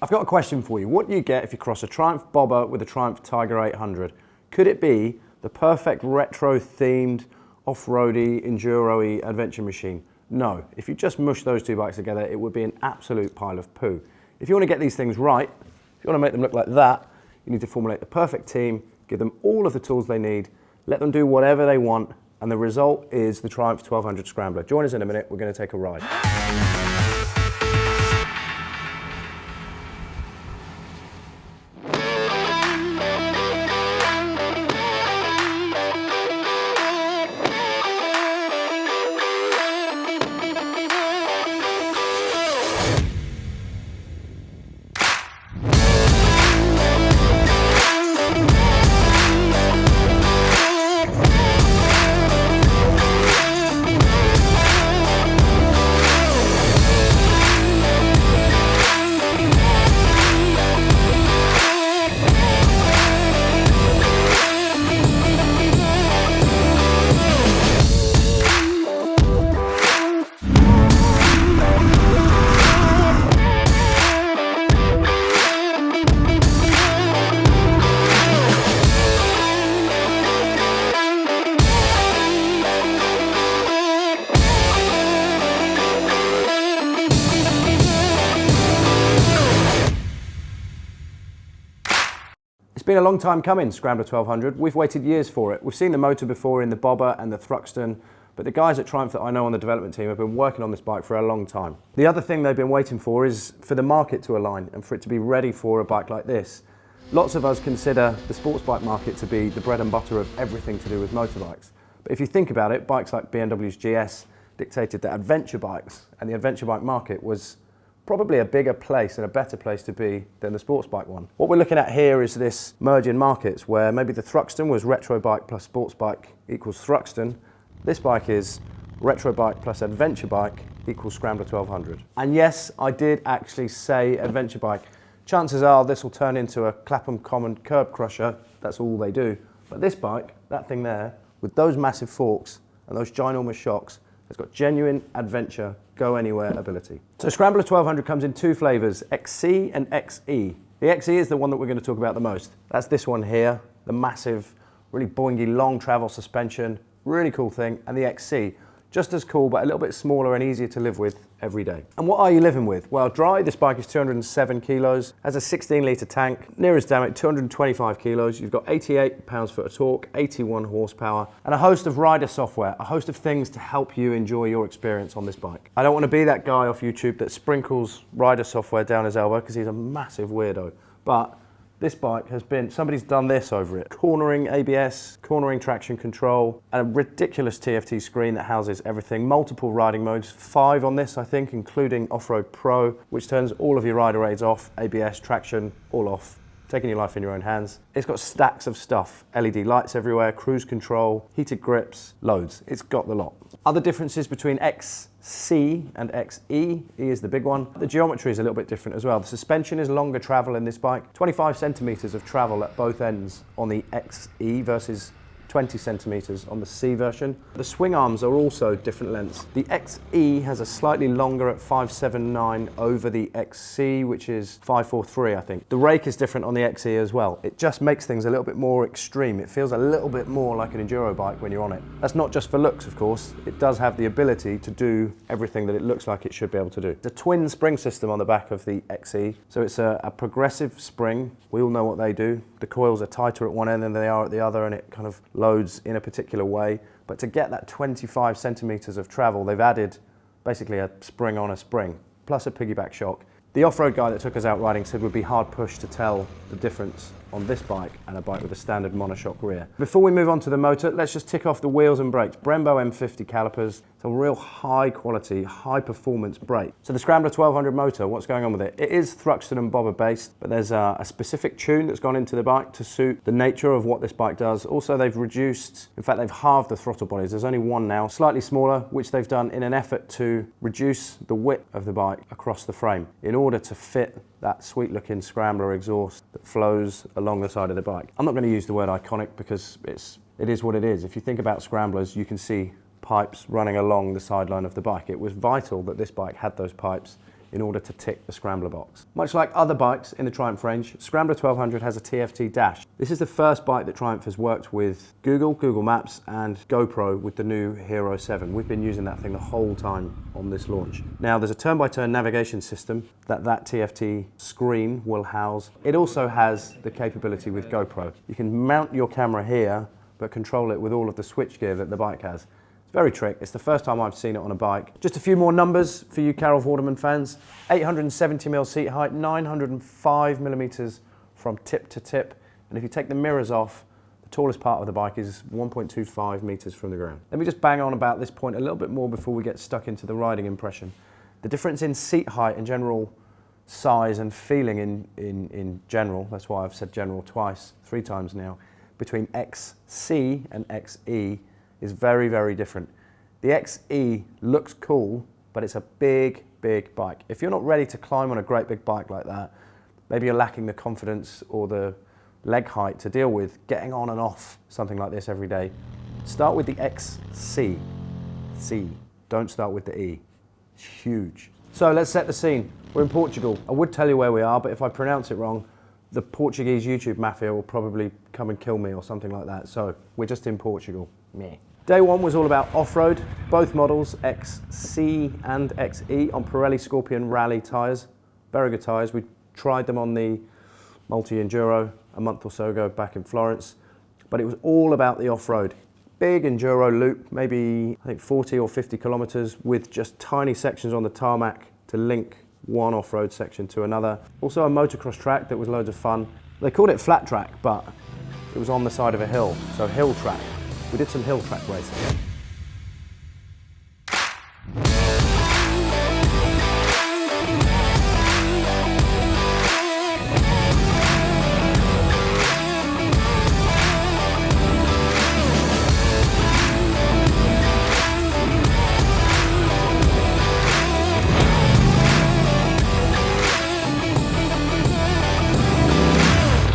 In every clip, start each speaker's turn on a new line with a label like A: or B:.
A: I've got a question for you. What do you get if you cross a Triumph Bobber with a Triumph Tiger 800? Could it be the perfect retro-themed, off-roady, enduro-y adventure machine? No. If you just mush those two bikes together, it would be an absolute pile of poo. If you want to get these things right, if you want to make them look like that, you need to formulate the perfect team, give them all of the tools they need, let them do whatever they want, and the result is the Triumph 1200 Scrambler. Join us in a minute, we're going to take a ride. It's been a long time coming, Scrambler 1200. We've waited years for it. We've seen the motor before in the Bobber and the Thruxton, but the guys at Triumph that I know on the development team have been working on this bike for a long time. The other thing they've been waiting for is for the market to align and for it to be ready for a bike like this. Lots of us consider the sports bike market to be the bread and butter of everything to do with motorbikes. But if you think about it, bikes like BMW's GS dictated that adventure bikes and the adventure bike market was probably a bigger place and a better place to be than the sports bike one. What we're looking at here is this merge in markets where maybe the Thruxton was retro bike plus sports bike equals Thruxton. This bike is retro bike plus adventure bike equals Scrambler 1200. And yes, I did actually say adventure bike. Chances are this will turn into a Clapham Common curb crusher. That's all they do. But this bike, that thing there, with those massive forks and those ginormous shocks, has got genuine adventure, go anywhere ability. So Scrambler 1200 comes in two flavors, XC and XE. The XE is the one that we're going to talk about the most. That's this one here, the massive, really boingy, long travel suspension, really cool thing. And the XC, just as cool, but a little bit smaller and easier to live with every day. And what are you living with? Well, dry, this bike is 207 kilos, has a 16-litre tank, near as damn it, 225 kilos. You've got 88 pounds-foot of torque, 81 horsepower, and a host of rider software, a host of things to help you enjoy your experience on this bike. I don't want to be that guy off YouTube that sprinkles rider software down his elbow because he's a massive weirdo, but this bike has been, somebody's done this over it. Cornering ABS, cornering traction control, a ridiculous TFT screen that houses everything, multiple riding modes, 5 on this I think, including Off-Road Pro, which turns all of your rider aids off, ABS, traction, all off, taking your life in your own hands. It's got stacks of stuff, LED lights everywhere, cruise control, heated grips, loads. It's got the lot. Other differences between XC and XE, E is the big one. The geometry is a little bit different as well. The suspension is longer travel in this bike, 25 centimeters of travel at both ends on the XE versus 20 centimeters on the C version. The swing arms are also different lengths. The XE has a slightly longer at 579 over the XC, which is 543, I think. The rake is different on the XE as well. It just makes things a little bit more extreme. It feels a little bit more like an enduro bike when you're on it. That's not just for looks, of course. It does have the ability to do everything that it looks like it should be able to do. It's a twin spring system on the back of the XE, so it's a progressive spring. We all know what they do. The coils are tighter at one end than they are at the other, and it kind of loads in a particular way. But to get that 25 centimeters of travel, they've added basically a spring on a spring, plus a piggyback shock. The off-road guy that took us out riding said we'd be hard pushed to tell the difference on this bike and a bike with a standard monoshock rear. Before we move on to the motor, let's just tick off the wheels and brakes. Brembo M50 calipers, it's a real high quality, high performance brake. So the Scrambler 1200 motor, what's going on with it? It is Thruxton and Bobber based, but there's a specific tune that's gone into the bike to suit the nature of what this bike does. Also, they've reduced, in fact, they've halved the throttle bodies. There's only one now, slightly smaller, which they've done in an effort to reduce the width of the bike across the frame in order to fit that sweet looking Scrambler exhaust that flows along the side of the bike. I'm not going to use the word iconic because it is what it is. If you think about Scramblers, you can see pipes running along the sideline of the bike. It was vital that this bike had those pipes in order to tick the Scrambler box. Much like other bikes in the Triumph range, Scrambler 1200 has a TFT dash. This is the first bike that Triumph has worked with Google Maps and GoPro with the new Hero 7. We've been using that thing the whole time on this launch. Now there's a turn-by-turn navigation system that TFT screen will house. It also has the capability with GoPro. You can mount your camera here but control it with all of the switchgear that the bike has. Very trick. It's the first time I've seen it on a bike. Just a few more numbers for you Carol Vorderman fans. 870mm seat height, 905mm from tip to tip. And if you take the mirrors off, the tallest part of the bike is 1.25 meters from the ground. Let me just bang on about this point a little bit more before we get stuck into the riding impression. The difference in seat height and general size and feeling in general, that's why I've said general three times now, between XC and XE is very, very different. The XE looks cool, but it's a big, big bike. If you're not ready to climb on a great big bike like that, maybe you're lacking the confidence or the leg height to deal with getting on and off something like this every day, start with the XC. C. Don't start with the E. It's huge. So let's set the scene. We're in Portugal. I would tell you where we are, but if I pronounce it wrong, the Portuguese YouTube mafia will probably come and kill me or something like that. So we're just in Portugal. Meh. Day one was all about off-road, both models, XC and XE, on Pirelli Scorpion Rally tyres. Very good tyres. We tried them on the Multi-Enduro a month or so ago back in Florence, but it was all about the off-road. Big Enduro loop, maybe I think 40 or 50 kilometers with just tiny sections on the tarmac to link one off-road section to another. Also a motocross track that was loads of fun. They called it flat track, but it was on the side of a hill, so hill track. We did some hill track racing.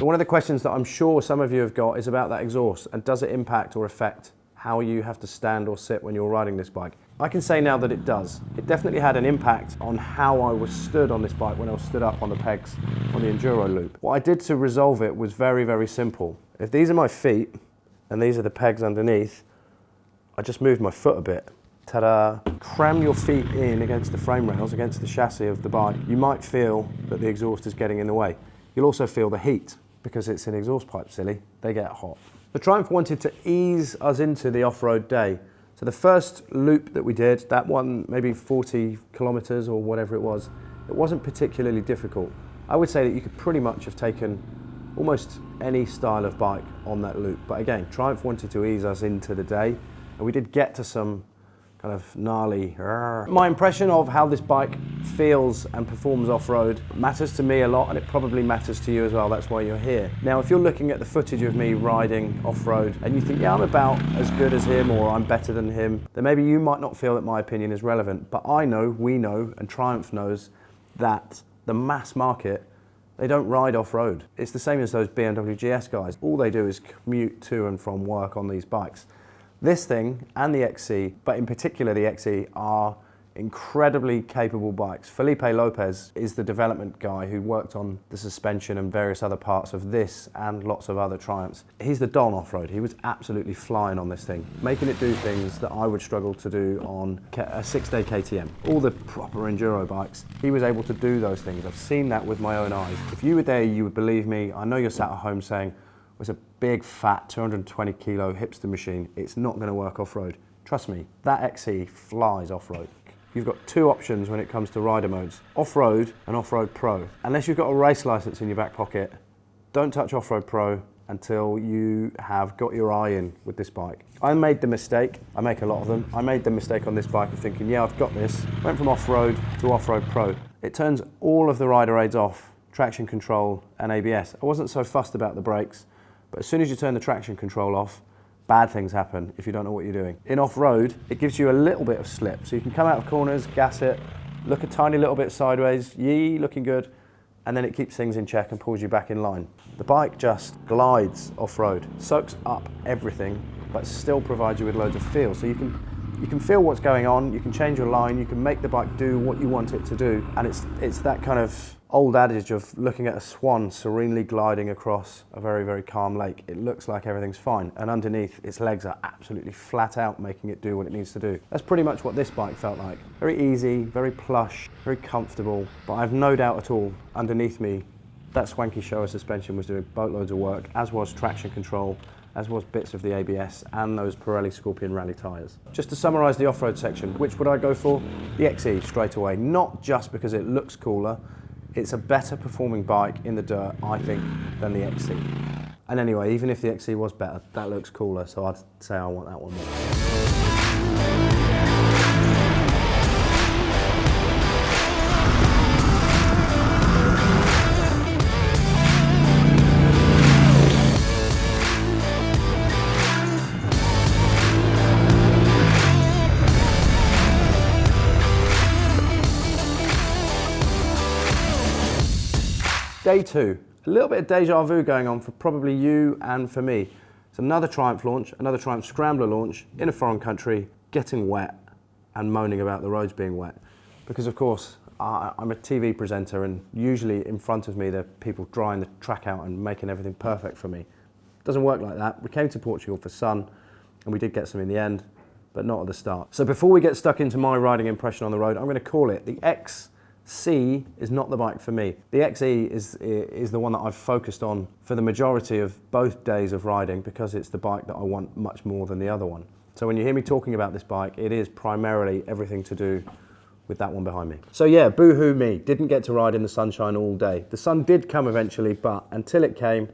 A: One of the questions that I'm sure some of you have got is about that exhaust, and does it impact or affect how you have to stand or sit when you're riding this bike? I can say now that it does. It definitely had an impact on how I was stood on this bike when I was stood up on the pegs on the Enduro loop. What I did to resolve it was very, very simple. If these are my feet and these are the pegs underneath, I just moved my foot a bit. Ta-da! Cram your feet in against the frame rails, against the chassis of the bike. You might feel that the exhaust is getting in the way. You'll also feel the heat, because it's an exhaust pipe, silly. They get hot. The Triumph wanted to ease us into the off-road day. So the first loop that we did, that one maybe 40 kilometers or whatever it wasn't particularly difficult. I would say that you could pretty much have taken almost any style of bike on that loop. But again, Triumph wanted to ease us into the day, and we did get to some kind of gnarly. My impression of how this bike feels and performs off-road matters to me a lot, and it probably matters to you as well. That's why you're here. Now, if you're looking at the footage of me riding off-road and you think, yeah, I'm about as good as him or I'm better than him, then maybe you might not feel that my opinion is relevant. But I know, we know, and Triumph knows that the mass market, they don't ride off-road. It's the same as those BMW GS guys. All they do is commute to and from work on these bikes. This thing and the XC, but in particular the XE, are incredibly capable bikes. Felipe Lopez is the development guy who worked on the suspension and various other parts of this and lots of other Triumphs. He's the Don off-road. He was absolutely flying on this thing, making it do things that I would struggle to do on a 6-day KTM. All the proper enduro bikes, he was able to do those things. I've seen that with my own eyes. If you were there, you would believe me. I know you're sat at home saying, it's a big, fat, 220 kilo hipster machine. It's not going to work off-road. Trust me, that XE flies off-road. You've got two options when it comes to rider modes, off-road and off-road pro. Unless you've got a race license in your back pocket, don't touch off-road pro until you have got your eye in with this bike. I made the mistake, I make a lot of them, I made the mistake on this bike of thinking, yeah, I've got this. Went from off-road to off-road pro. It turns all of the rider aids off, traction control and ABS. I wasn't so fussed about the brakes. But as soon as you turn the traction control off, bad things happen if you don't know what you're doing. In off-road, it gives you a little bit of slip. So you can come out of corners, gas it, look a tiny little bit sideways, yee, looking good, and then it keeps things in check and pulls you back in line. The bike just glides off-road, soaks up everything, but still provides you with loads of feel. So you can You can feel what's going on, you can change your line, you can make the bike do what you want it to do. And it's that kind of old adage of looking at a swan serenely gliding across a very, very calm lake. It looks like everything's fine, and underneath its legs are absolutely flat out, making it do what it needs to do. That's pretty much what this bike felt like. Very easy, very plush, very comfortable, but I have no doubt at all, underneath me, that swanky Showa suspension was doing boatloads of work, as was traction control, as was bits of the ABS and those Pirelli Scorpion Rally tyres. Just to summarise the off-road section, which would I go for? The XE straight away, not just because it looks cooler, it's a better performing bike in the dirt, I think, than the XC. And anyway, even if the XC was better, that looks cooler, so I'd say I want that one more. Day two, a little bit of deja vu going on for probably you and for me. It's another Triumph launch, another Triumph Scrambler launch in a foreign country, getting wet and moaning about the roads being wet. Because of course, I'm a TV presenter and usually in front of me there are people drying the track out and making everything perfect for me. It doesn't work like that. We came to Portugal for sun and we did get some in the end, but not at the start. So before we get stuck into my riding impression on the road, I'm going to call it the XC is not the bike for me. The XE is the one that I've focused on for the majority of both days of riding because it's the bike that I want much more than the other one. So when you hear me talking about this bike, it is primarily everything to do with that one behind me. So yeah, boo-hoo me, didn't get to ride in the sunshine all day. The sun did come eventually, but until it came,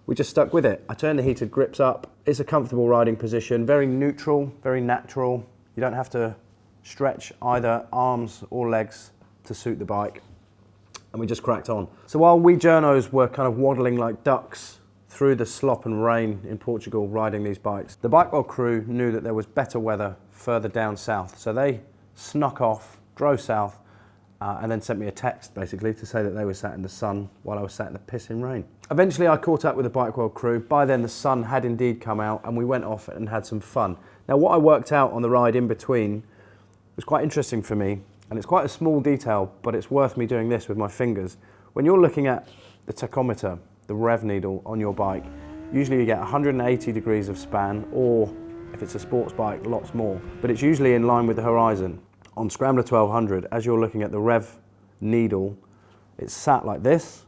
A: we just stuck with it. I turned the heated grips up. It's a comfortable riding position, very neutral, very natural. You don't have to stretch either arms or legs to suit the bike, and we just cracked on. So while we journos were kind of waddling like ducks through the slop and rain in Portugal riding these bikes, the Bikewell crew knew that there was better weather further down south, so they snuck off, drove south, and then sent me a text basically to say that they were sat in the sun while I was sat in the pissing rain. Eventually I caught up with the Bikewell crew. By then the sun had indeed come out and we went off and had some fun. Now what I worked out on the ride in between was quite interesting for me. And it's quite a small detail, but it's worth me doing this with my fingers. When you're looking at the tachometer, the rev needle on your bike, usually you get 180 degrees of span, or if it's a sports bike, lots more. But it's usually in line with the horizon. On Scrambler 1200, as you're looking at the rev needle, it's sat like this.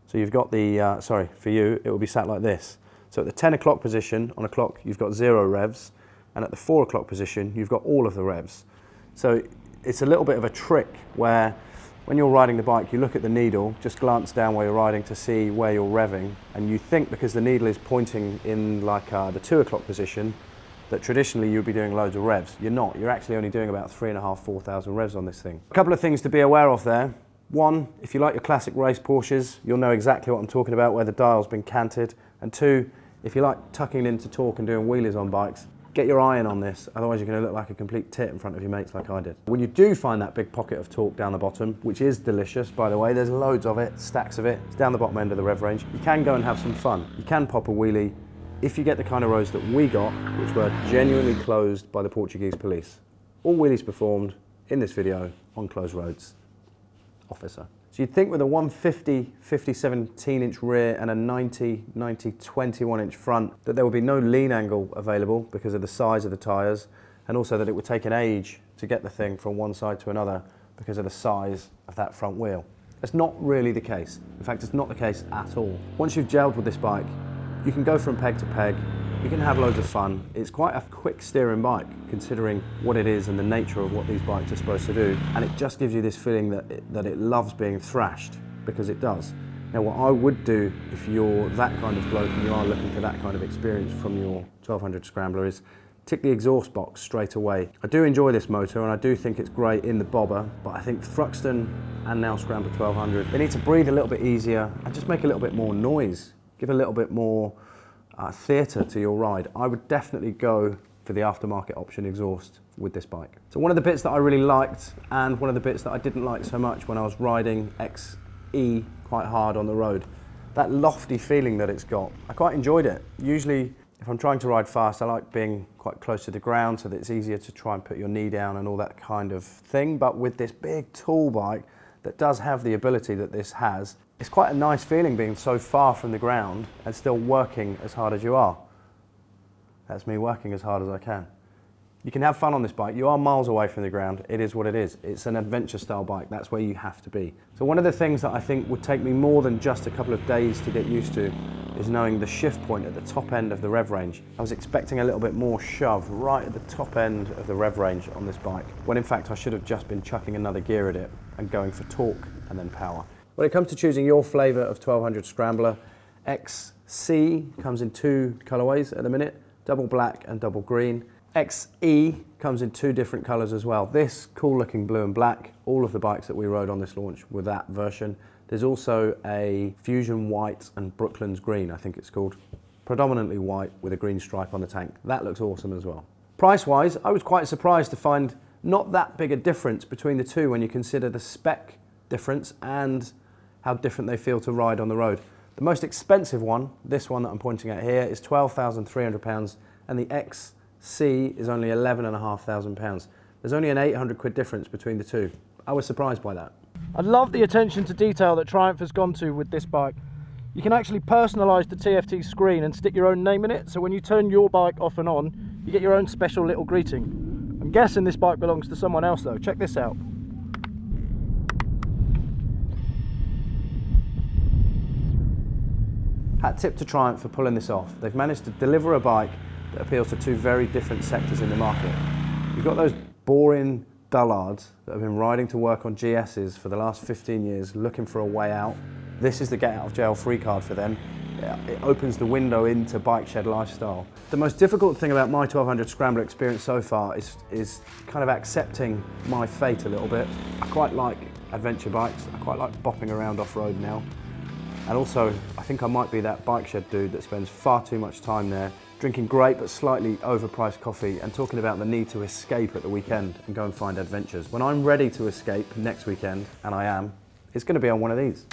A: So you've got the, sorry, for you, it will be sat like this. So at the 10 o'clock position on a clock, you've got 0 revs, and at the 4 o'clock position, you've got all of the revs. So it's a little bit of a trick where when you're riding the bike, you look at the needle, just glance down while you're riding to see where you're revving, and you think because the needle is pointing in like the 2 o'clock position, that traditionally you'd be doing loads of revs. You're not, you're actually only doing about 3,500, 4,000 revs on this thing. A couple of things to be aware of there. One, if you like your classic race Porsches, you'll know exactly what I'm talking about, where the dial's been canted. And two, if you like tucking into torque and doing wheelies on bikes, get your iron on this, otherwise you're going to look like a complete tit in front of your mates like I did. When you do find that big pocket of torque down the bottom, which is delicious by the way, there's loads of it, stacks of it, it's down the bottom end of the rev range, you can go and have some fun. You can pop a wheelie if you get the kind of roads that we got, which were genuinely closed by the Portuguese police. All wheelies performed in this video on closed roads, officer. So you'd think with a 150, 17-inch rear and a 90, 21-inch front that there would be no lean angle available because of the size of the tyres, and also that it would take an age to get the thing from one side to another because of the size of that front wheel. That's not really the case. In fact, it's not the case at all. Once you've gelled with this bike, you can go from peg to peg, you can have loads of fun. It's quite a quick steering bike considering what it is and the nature of what these bikes are supposed to do, and it just gives you this feeling that it loves being thrashed, because it does. Now what I would do if you're that kind of bloke and you are looking for that kind of experience from your 1200 Scrambler is tick the exhaust box straight away. I do enjoy this motor and I do think it's great in the bobber, but I think Thruxton and now Scrambler 1200, they need to breathe a little bit easier and just make a little bit more noise, give a little bit more theatre to your ride. I would definitely go for the aftermarket option exhaust with this bike. So one of the bits that I really liked and one of the bits that I didn't like so much when I was riding XE quite hard on the road, that lofty feeling that it's got. I quite enjoyed it. Usually If I'm trying to ride fast, I like being quite close to the ground so that it's easier to try and put your knee down and all that kind of thing. But with this big tall bike that does have the ability that this has, it's quite a nice feeling being so far from the ground and still working as hard as you are. That's me working as hard as I can. You can have fun on this bike. You are miles away from the ground. It is what it is. It's an adventure style bike. That's where you have to be. So one of the things that I think would take me more than just a couple of days to get used to is knowing the shift point at the top end of the rev range. I was expecting a little bit more shove right at the top end of the rev range on this bike, when in fact I should have just been chucking another gear at it and going for torque and then power. When it comes to choosing your flavour of 1200 Scrambler, XC comes in 2 colourways at the minute, double black and double green. XE comes in 2 different colours as well. This cool looking blue and black, all of the bikes that we rode on this launch were that version. There's also a Fusion white and Brooklands green, I think it's called. Predominantly white with a green stripe on the tank. That looks awesome as well. Price-wise, I was quite surprised to find not that big a difference between the two when you consider the spec difference and how different they feel to ride on the road. The most expensive one, this one that I'm pointing at here, is £12,300, and the XC is only £11,500. There's only an 800 quid difference between the two. I was surprised by that. I love the attention to detail that Triumph has gone to with this bike. You can actually personalise the TFT screen and stick your own name in it, so when you turn your bike off and on, you get your own special little greeting. I'm guessing this bike belongs to someone else though. Check this out. Hat tip to Triumph for pulling this off. They've managed to deliver a bike that appeals to 2 very different sectors in the market. You've got those boring dullards that have been riding to work on GSs for the last 15 years looking for a way out. This is the get out of jail free card for them. It opens the window into bike shed lifestyle. The most difficult thing about my 1200 Scrambler experience so far is kind of accepting my fate a little bit. I quite like adventure bikes. I quite like bopping around off-road now. And also, I think I might be that bike shed dude that spends far too much time there, drinking great but slightly overpriced coffee and talking about the need to escape at the weekend and go and find adventures. When I'm ready to escape next weekend, and I am, it's going to be on one of these.